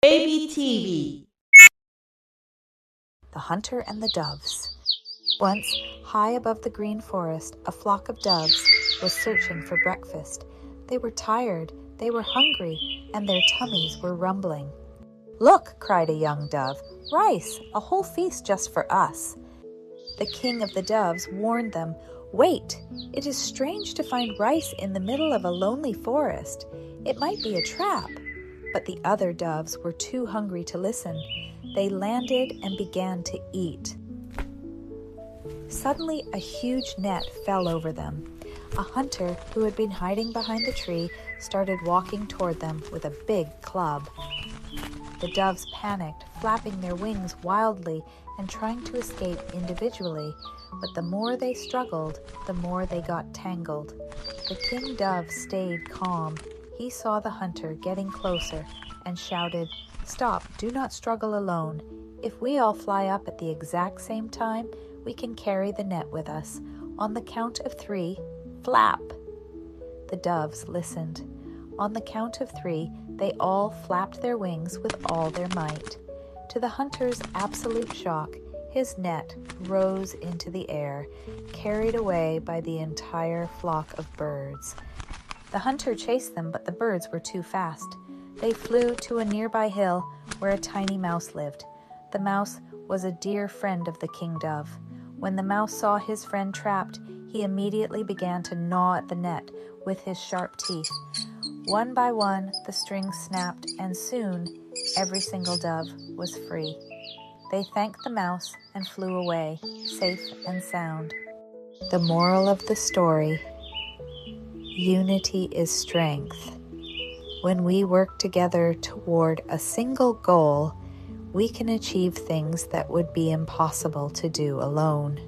ABTV. The Hunter and the Doves. Once, high above the green forest, a flock of doves was searching for breakfast. They were tired, they were hungry, and their tummies were rumbling. "Look," cried a young dove, "rice, a whole feast just for us." The king of the doves warned them, "Wait, it is strange to find rice in the middle of a lonely forest. It might be a trap." But the other doves were too hungry to listen. They landed and began to eat. Suddenly, a huge net fell over them. A hunter who had been hiding behind the tree started walking toward them with a big club. The doves panicked, flapping their wings wildly and trying to escape individually, but the more they struggled, the more they got tangled. The king dove stayed calm. He saw the hunter getting closer and shouted, "Stop, do not struggle alone. If we all fly up at the exact same time, we can carry the net with us. On the count of 3, flap." The doves listened. On the count of 3, they all flapped their wings with all their might. To the hunter's absolute shock, his net rose into the air, carried away by the entire flock of birds. The hunter chased them, but the birds were too fast. They flew to a nearby hill where a tiny mouse lived. The mouse was a dear friend of the king dove. When the mouse saw his friend trapped, he immediately began to gnaw at the net with his sharp teeth. One by one, the strings snapped, and soon every single dove was free. They thanked the mouse and flew away, safe and sound. The moral of the story: unity is strength. When we work together toward a single goal, we can achieve things that would be impossible to do alone.